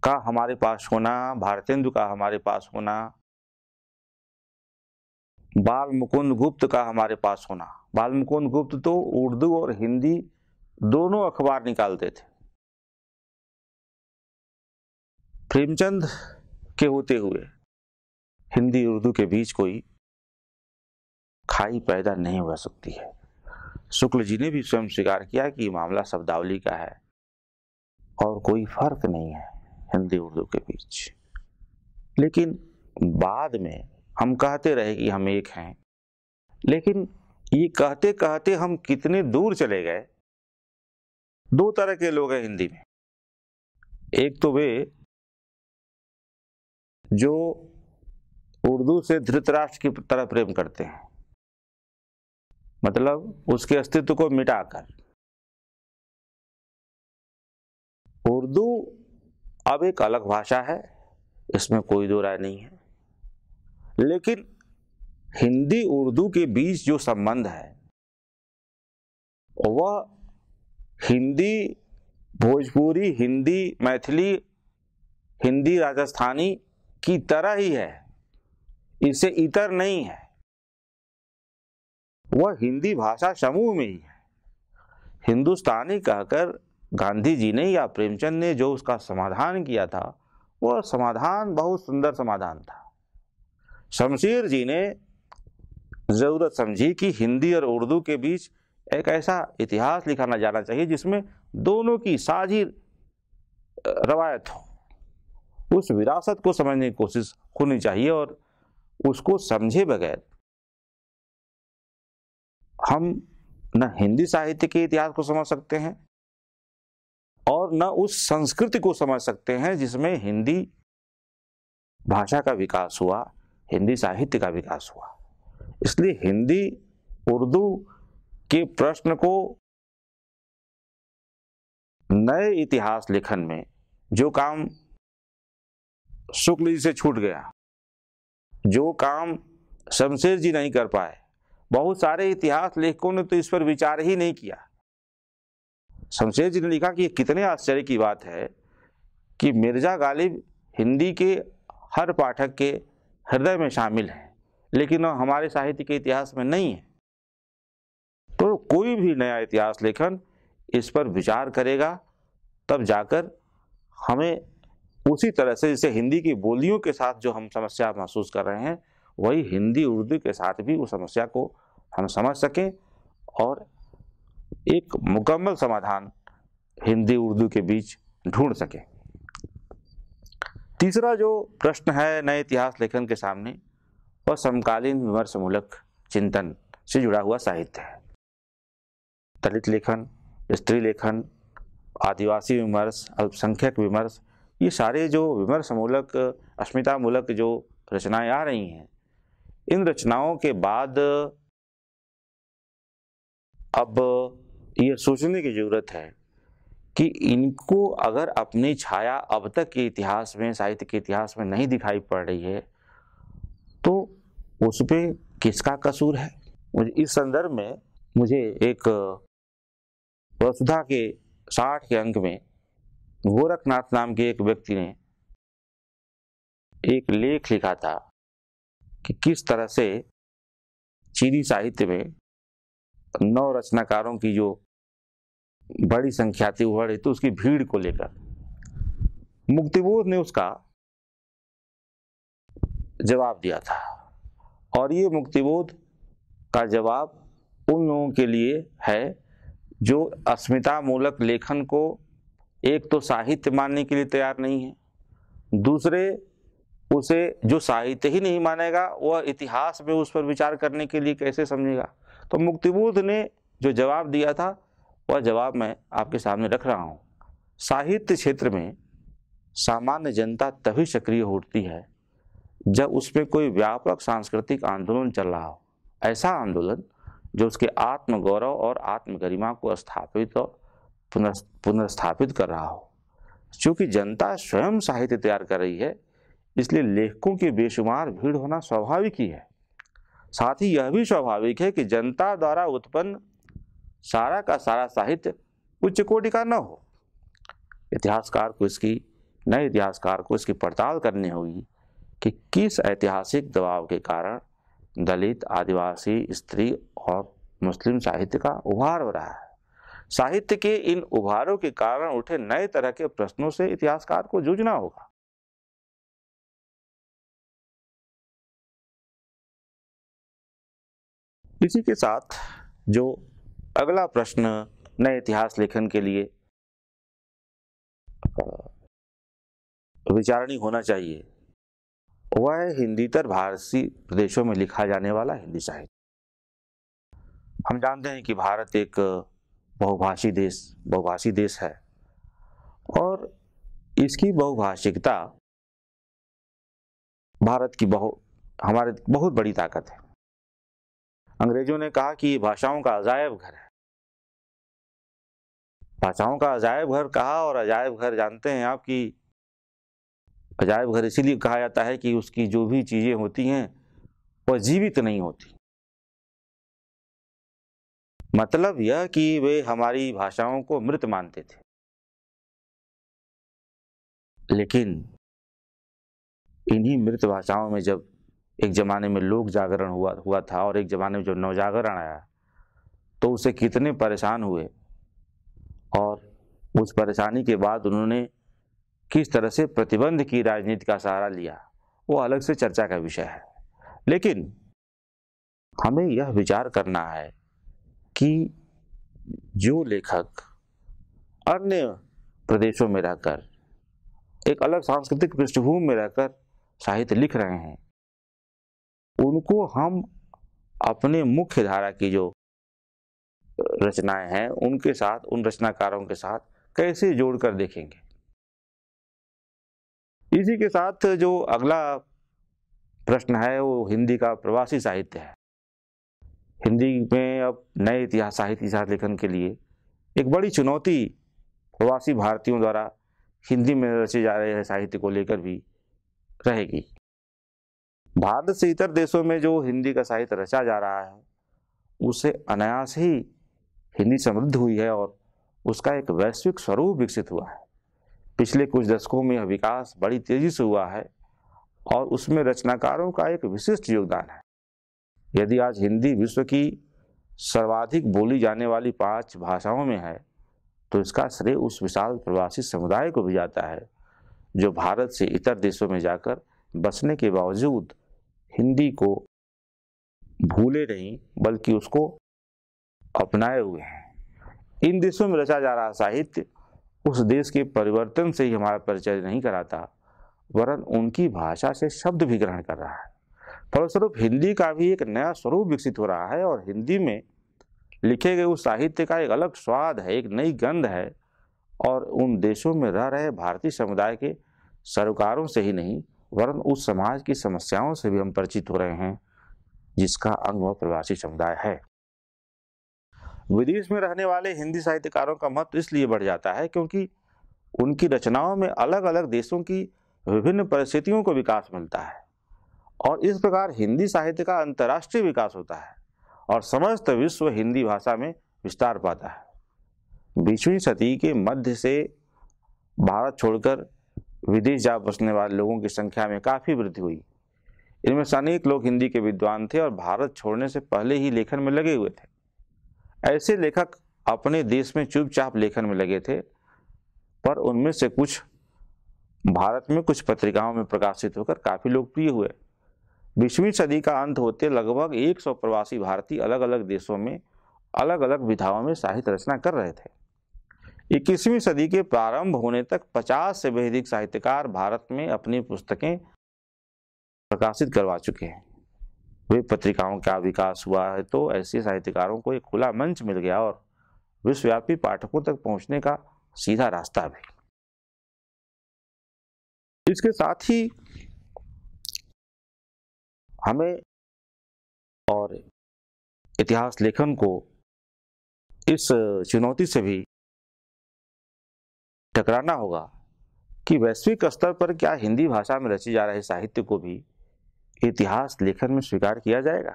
का हमारे पास होना, भारतेंदु का हमारे पास होना, बाल मुकुंद गुप्त का हमारे पास होना। बाल मुकुंद गुप्त तो उर्दू और हिंदी दोनों अखबार निकालते थे। प्रेमचंद के होते हुए हिंदी उर्दू के बीच कोई खाई पैदा नहीं हो सकती है। शुक्ल जी ने भी स्वयं स्वीकार किया कि मामला शब्दावली का है और कोई फर्क नहीं है हिंदी उर्दू के बीच। लेकिन बाद में हम कहते रहे कि हम एक हैं, लेकिन ये कहते कहते हम कितने दूर चले गए। दो तरह के लोग हैं हिंदी में। एक तो वे जो उर्दू से धृतराष्ट्र की तरह प्रेम करते हैं, मतलब उसके अस्तित्व को मिटाकर। उर्दू अब एक अलग भाषा है, इसमें कोई दो राय नहीं है, लेकिन हिंदी उर्दू के बीच जो संबंध है वह हिंदी भोजपुरी, हिंदी मैथिली, हिंदी राजस्थानी की तरह ही है, इससे इतर नहीं है। वह हिंदी भाषा समूह में ही है। हिंदुस्तानी कहकर गांधी जी ने या प्रेमचंद ने जो उसका समाधान किया था, वह समाधान बहुत सुंदर समाधान था। शमशेर जी ने जरूरत समझी कि हिंदी और उर्दू के बीच एक ऐसा इतिहास लिखा ना जाना चाहिए जिसमें दोनों की साझी रवायत हो। उस विरासत को समझने की कोशिश होनी चाहिए और उसको समझे बगैर हम न हिंदी साहित्य के इतिहास को समझ सकते हैं और न उस संस्कृति को समझ सकते हैं जिसमें हिंदी भाषा का विकास हुआ, हिंदी साहित्य का विकास हुआ। इसलिए हिंदी उर्दू के प्रश्न को नए इतिहास लेखन में जो काम शुक्ल जी से छूट गया, जो काम शमशेर जी नहीं कर पाए, बहुत सारे इतिहास लेखकों ने तो इस पर विचार ही नहीं किया। शमशेर जी ने लिखा कि कितने आश्चर्य की बात है कि मिर्जा गालिब हिंदी के हर पाठक के हृदय में शामिल है, लेकिन वह हमारे साहित्य के इतिहास में नहीं है। तो कोई भी नया इतिहास लेखन इस पर विचार करेगा तब जाकर हमें उसी तरह से जैसे हिंदी की बोलियों के साथ जो हम समस्या महसूस कर रहे हैं, वही हिंदी उर्दू के साथ भी उस समस्या को हम समझ सकें और एक मुकम्मल समाधान हिंदी उर्दू के बीच ढूंढ सकें। तीसरा जो प्रश्न है नए इतिहास लेखन के सामने, वह समकालीन विमर्शमूलक चिंतन से जुड़ा हुआ साहित्य है। दलित लेखन, स्त्री लेखन, आदिवासी विमर्श, अल्पसंख्यक विमर्श, ये सारे जो विमर्शमूलक, अस्मितामूलक जो रचनाएं आ रही हैं, इन रचनाओं के बाद अब ये सोचने की जरूरत है कि इनको अगर अपनी छाया अब तक के इतिहास में, साहित्य के इतिहास में नहीं दिखाई पड़ रही है तो उस पे किसका कसूर है। मुझे इस संदर्भ में मुझे एक वसुधा के 60 के अंक में गोरखनाथ नाम के एक व्यक्ति ने एक लेख लिखा था कि किस तरह से चीनी साहित्य में नव रचनाकारों की जो बड़ी संख्या थी उभर रही थी, उसकी भीड़ को लेकर मुक्तिबोध ने उसका जवाब दिया था। और ये मुक्तिबोध का जवाब उन लोगों के लिए है जो अस्मितामूलक लेखन को एक तो साहित्य मानने के लिए तैयार नहीं है, दूसरे उसे जो साहित्य ही नहीं मानेगा वह इतिहास में उस पर विचार करने के लिए कैसे समझेगा। तो मुक्तिबोध ने जो जवाब दिया था वह जवाब मैं आपके सामने रख रहा हूँ। साहित्य क्षेत्र में सामान्य जनता तभी सक्रिय होती है जब उसमें कोई व्यापक सांस्कृतिक आंदोलन चल रहा हो, ऐसा आंदोलन जो उसके आत्मगौरव और आत्मगरिमा को स्थापित और पुनर्स्थापित कर रहा हो। क्योंकि जनता स्वयं साहित्य तैयार कर रही है, इसलिए लेखकों की बेशुमार भीड़ होना स्वाभाविक ही है। साथ ही यह भी स्वाभाविक है कि जनता द्वारा उत्पन्न सारा का सारा साहित्य उच्च कोटि का न हो। नए इतिहासकार को इसकी पड़ताल करनी होगी कि किस ऐतिहासिक दबाव के कारण दलित, आदिवासी, स्त्री और मुस्लिम साहित्य का उभार हो रहा है। साहित्य के इन उभारों के कारण उठे नए तरह के प्रश्नों से इतिहासकार को जूझना होगा। इसी के साथ जो अगला प्रश्न नए इतिहास लेखन के लिए विचारणीय होना चाहिए वह है हिंदीतर भारतीय प्रदेशों में लिखा जाने वाला हिंदी साहित्य। हम जानते हैं कि भारत एक बहुभाषी देश है और इसकी बहुभाषिकता भारत की हमारे बहुत बड़ी ताकत है। अंग्रेजों ने कहा कि भाषाओं का अजायब घर है। भाषाओं का अजायब घर कहा, और अजायब घर जानते हैं आप कि अजायब घर इसीलिए कहा जाता है कि उसकी जो भी चीजें होती हैं वह जीवित नहीं होती। मतलब यह कि वे हमारी भाषाओं को मृत मानते थे। लेकिन इन्हीं मृत भाषाओं में जब एक ज़माने में लोक जागरण हुआ था और एक ज़माने में जो नवजागरण आया तो उससे कितने परेशान हुए और उस परेशानी के बाद उन्होंने किस तरह से प्रतिबंध की राजनीति का सहारा लिया, वो अलग से चर्चा का विषय है। लेकिन हमें यह विचार करना है कि जो लेखक अन्य प्रदेशों में रहकर एक अलग सांस्कृतिक पृष्ठभूमि में रहकर साहित्य लिख रहे हैं, उनको हम अपने मुख्य धारा की जो रचनाएं हैं उनके साथ, उन रचनाकारों के साथ कैसे जोड़कर देखेंगे। इसी के साथ जो अगला प्रश्न है वो हिंदी का प्रवासी साहित्य है। हिंदी में अब नए इतिहास साहित्य इतिहास लेखन के लिए एक बड़ी चुनौती प्रवासी भारतीयों द्वारा हिंदी में रचे जा रहे साहित्य को लेकर भी रहेगी। भारत से इतर देशों में जो हिंदी का साहित्य रचा जा रहा है उससे अनायास ही हिंदी समृद्ध हुई है और उसका एक वैश्विक स्वरूप विकसित हुआ है। पिछले कुछ दशकों में यह विकास बड़ी तेजी से हुआ है और उसमें रचनाकारों का एक विशिष्ट योगदान है। यदि आज हिंदी विश्व की सर्वाधिक बोली जाने वाली 5 भाषाओं में है तो इसका श्रेय उस विशाल प्रवासी समुदाय को भी जाता है जो भारत से इतर देशों में जाकर बसने के बावजूद हिंदी को भूले नहीं बल्कि उसको अपनाए हुए हैं। इन देशों में रचा जा रहा साहित्य उस देश के परिवर्तन से ही हमारा परिचय नहीं कराता वरन उनकी भाषा से शब्द भी ग्रहण कर रहा है। फलस्वरूप हिंदी का भी एक नया स्वरूप विकसित हो रहा है और हिंदी में लिखे गए उस साहित्य का एक अलग स्वाद है, एक नई गंध है और उन देशों में रह रहे भारतीय समुदाय के सरोकारों से ही नहीं वरन उस समाज की समस्याओं से भी हम परिचित हो रहे हैं जिसका अंग वह प्रवासी समुदाय है। विदेश में रहने वाले हिंदी साहित्यकारों का महत्व इसलिए बढ़ जाता है क्योंकि उनकी रचनाओं में अलग अलग देशों की विभिन्न परिस्थितियों को विकास मिलता है और इस प्रकार हिंदी साहित्य का अंतर्राष्ट्रीय विकास होता है और समस्त विश्व हिंदी भाषा में विस्तार पाता है। 20वीं सदी के मध्य से भारत छोड़कर विदेश जा बसने वाले लोगों की संख्या में काफ़ी वृद्धि हुई। इनमें से अनेक लोग हिंदी के विद्वान थे और भारत छोड़ने से पहले ही लेखन में लगे हुए थे। ऐसे लेखक अपने देश में चुपचाप लेखन में लगे थे पर उनमें से कुछ भारत में कुछ पत्रिकाओं में प्रकाशित होकर काफ़ी लोकप्रिय हुए। 20वीं सदी का अंत होते लगभग 100 प्रवासी भारतीय अलग अलग देशों में अलग अलग विधाओं में साहित्य रचना कर रहे थे। 21वीं सदी के प्रारंभ होने तक 50 से भी अधिक साहित्यकार भारत में अपनी पुस्तकें प्रकाशित करवा चुके हैं। वे पत्रिकाओं का विकास हुआ है तो ऐसे साहित्यकारों को एक खुला मंच मिल गया और विश्वव्यापी पाठकों तक पहुंचने का सीधा रास्ता भी। इसके साथ ही हमें और इतिहास लेखन को इस चुनौती से भी टकराना होगा कि वैश्विक स्तर पर क्या हिंदी भाषा में रचे जा रहे साहित्य को भी इतिहास लेखन में स्वीकार किया जाएगा।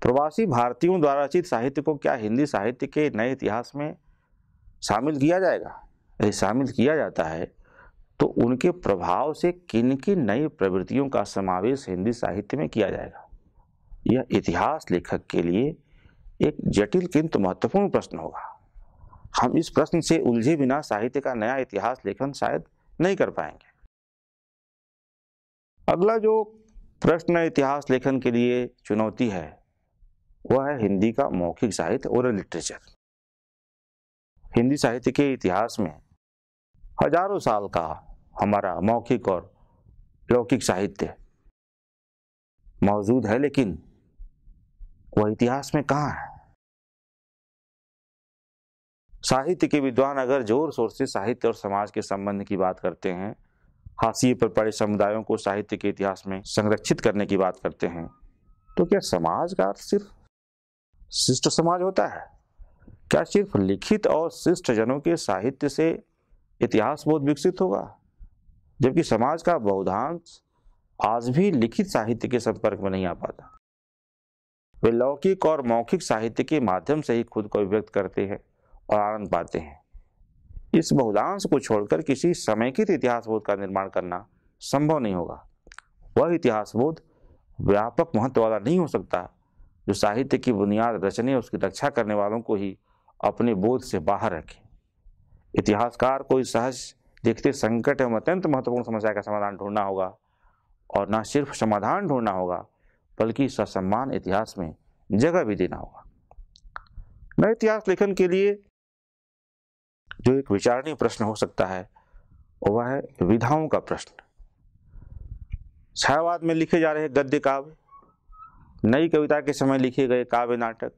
प्रवासी भारतीयों द्वारा रचित साहित्य को क्या हिंदी साहित्य के नए इतिहास में शामिल किया जाएगा। यदि शामिल किया जाता है तो उनके प्रभाव से किन किन नई प्रवृत्तियों का समावेश हिंदी साहित्य में किया जाएगा। यह इतिहास लेखक के लिए एक जटिल किंतु महत्वपूर्ण प्रश्न होगा। हम इस प्रश्न से उलझे बिना साहित्य का नया इतिहास लेखन शायद नहीं कर पाएंगे। अगला जो प्रश्न इतिहास लेखन के लिए चुनौती है वह है हिंदी का मौखिक साहित्य ओरल लिटरेचर। हिंदी साहित्य के इतिहास में हजारों साल का हमारा मौखिक और लौकिक साहित्य मौजूद है लेकिन वह इतिहास में कहाँ है। साहित्य के विद्वान अगर जोर शोर से साहित्य और समाज के संबंध की बात करते हैं, हाशिए पर पड़े समुदायों को साहित्य के इतिहास में संरक्षित करने की बात करते हैं, तो क्या समाज का अर्थ सिर्फ शिष्ट समाज होता है? क्या सिर्फ लिखित और शिष्ट जनों के साहित्य से इतिहास बोध विकसित होगा? जबकि समाज का बहुधांश आज भी लिखित साहित्य के संपर्क में नहीं आ पाता। वे लौकिक और मौखिक साहित्य के माध्यम से ही खुद को अभिव्यक्त करते हैं और आनंद पाते हैं। इस बहुधांश को छोड़कर किसी समेकित इतिहास बोध का निर्माण करना संभव नहीं होगा। वह इतिहास बोध व्यापक महत्व वाला नहीं हो सकता जो साहित्य की बुनियाद रचने उसकी रक्षा करने वालों को ही अपने बोध से बाहर रखे। इतिहासकार को इस सहज देखते संकट एवं अत्यंत महत्वपूर्ण समस्या का समाधान ढूंढना होगा, और न सिर्फ समाधान ढूंढना होगा बल्कि ससम्मान इतिहास में जगह भी देना होगा। नए इतिहास लेखन के लिए जो एक विचारणीय प्रश्न हो सकता है वह है विधाओं का प्रश्न। छायावाद में लिखे जा रहे गद्य काव्य, नई कविता के समय लिखे गए काव्य नाटक,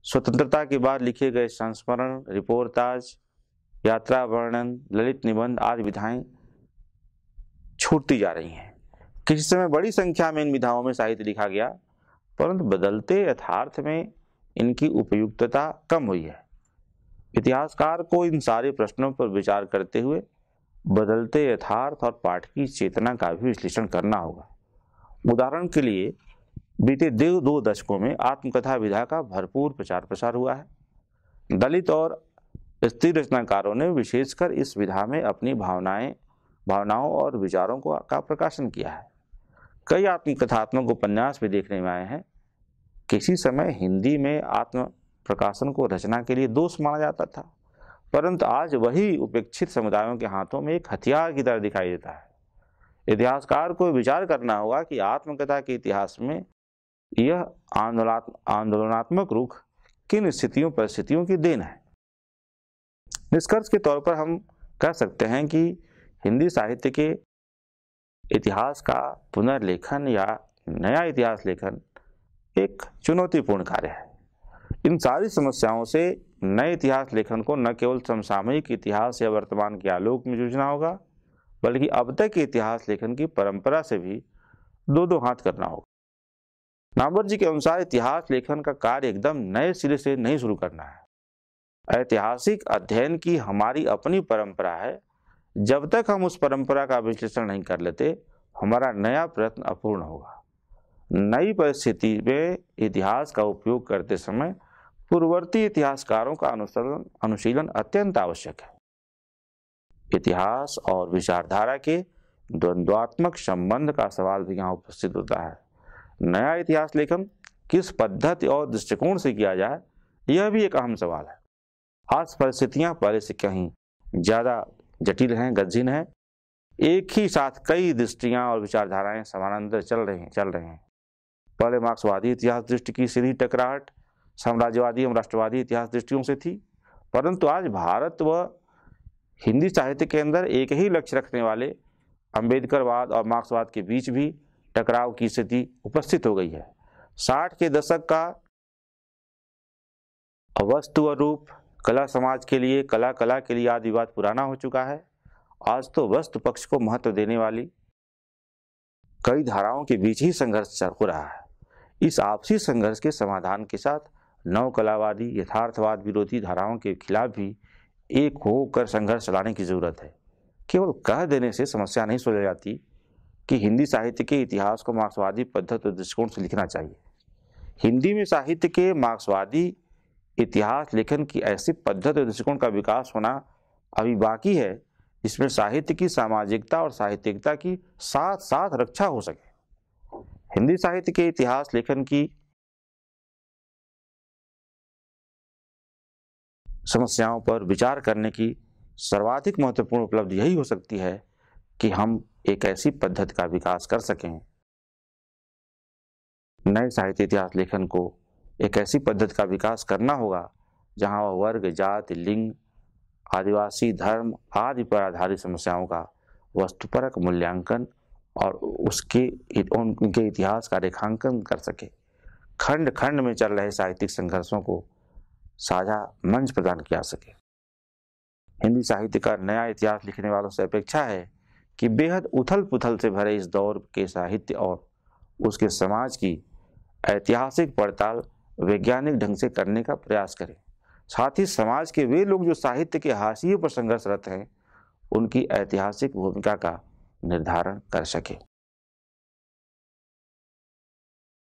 स्वतंत्रता के बाद लिखे गए संस्मरण, रिपोर्टाज, यात्रा वर्णन, ललित निबंध आदि विधाएं छूटती जा रही हैं। किसी समय बड़ी संख्या में इन विधाओं में साहित्य लिखा गया, परंतु बदलते यथार्थ में इनकी उपयुक्तता कम हुई है। इतिहासकार को इन सारे प्रश्नों पर विचार करते हुए बदलते यथार्थ और पाठकीय चेतना का भी विश्लेषण करना होगा। उदाहरण के लिए बीते 2 दशकों में आत्मकथा विधा का भरपूर प्रचार प्रसार हुआ है। दलित और स्त्री रचनाकारों ने विशेषकर इस विधा में अपनी भावनाओं और विचारों का प्रकाशन किया है। कई आत्मकथात्मक उपन्यास भी देखने में आए हैं। किसी समय हिंदी में आत्म प्रकाशन को रचना के लिए दोष माना जाता था, परंतु आज वही उपेक्षित समुदायों के हाथों में एक हथियार की तरह दिखाई देता है। इतिहासकार को विचार करना होगा कि आत्मकथा के इतिहास में यह आंदोलनात्मक रुख किन स्थितियों परिस्थितियों की देन है। निष्कर्ष के तौर पर हम कह सकते हैं कि हिंदी साहित्य के इतिहास का पुनर्लेखन या नया इतिहास लेखन एक चुनौतीपूर्ण कार्य है। इन सारी समस्याओं से नए इतिहास लेखन को न केवल समसामयिक इतिहास या वर्तमान के आलोक में जूझना होगा, बल्कि अब तक के इतिहास लेखन की परंपरा से भी दो हाथ करना होगा। नामवर जी के अनुसार इतिहास लेखन का कार्य एकदम नए सिरे से नहीं शुरू करना है। ऐतिहासिक अध्ययन की हमारी अपनी परंपरा है। जब तक हम उस परंपरा का विश्लेषण नहीं कर लेते, हमारा नया प्रयत्न अपूर्ण होगा। नई परिस्थिति में इतिहास का उपयोग करते समय पूर्ववर्ती इतिहासकारों का अनुशीलन अत्यंत आवश्यक है। इतिहास और विचारधारा के द्वंद्वात्मक संबंध का सवाल भी यहाँ उपस्थित होता है। नया इतिहास लेखन किस पद्धति और दृष्टिकोण से किया जाए, यह भी एक अहम सवाल है। आज परिस्थितियां पहले से कहीं ज्यादा जटिल हैं, गंभीर हैं। एक ही साथ कई दृष्टियां और विचारधाराएं समानांतर चल रहे हैं। पहले मार्क्सवादी इतिहास दृष्टि की सीधी टकराहट साम्राज्यवादी एवं राष्ट्रवादी इतिहास दृष्टियों से थी, परंतु आज भारत व हिंदी साहित्य के अंदर एक ही लक्ष्य रखने वाले अम्बेडकरवाद और मार्क्सवाद के बीच भी टकराव की स्थिति उपस्थित हो गई है। 60 के दशक का वस्तु और रूप, कला समाज के लिए, कला के लिए आदि विवाद पुराना हो चुका है। आज तो वस्तु पक्ष को महत्व देने वाली कई धाराओं के बीच ही संघर्ष हो रहा है। इस आपसी संघर्ष के समाधान के साथ नव कलावादी यथार्थवाद विरोधी धाराओं के खिलाफ भी एक होकर संघर्ष चलाने की जरूरत है। केवल कह देने से समस्या नहीं सुलझ जाती कि हिंदी साहित्य के इतिहास को मार्क्सवादी पद्धति और दृष्टिकोण से लिखना चाहिए। हिंदी में साहित्य के मार्क्सवादी इतिहास लेखन की ऐसी पद्धति और दृष्टिकोण का विकास होना अभी बाकी है, जिसमें साहित्य की सामाजिकता और साहित्यिकता की साथ साथ रक्षा हो सके। हिंदी साहित्य के इतिहास लेखन की समस्याओं पर विचार करने की सर्वाधिक महत्वपूर्ण उपलब्धि यही हो सकती है कि हम एक ऐसी पद्धति का विकास कर सकें। नए साहित्य इतिहास लेखन को एक ऐसी पद्धति का विकास करना होगा जहां वह वर्ग, जाति, लिंग, आदिवासी, धर्म आदि पर आधारित समस्याओं का वस्तुपरक मूल्यांकन और उनके इतिहास का रेखांकन कर सके। खंड खंड में चल रहे साहित्यिक संघर्षों को साझा मंच प्रदान किया सके। हिंदी साहित्य का नया इतिहास लिखने वालों से अपेक्षा है कि बेहद उथल पुथल से भरे इस दौर के साहित्य और उसके समाज की ऐतिहासिक पड़ताल वैज्ञानिक ढंग से करने का प्रयास करें। साथ ही समाज के वे लोग जो साहित्य के हाशिए पर संघर्षरत हैं, उनकी ऐतिहासिक भूमिका का निर्धारण कर सके।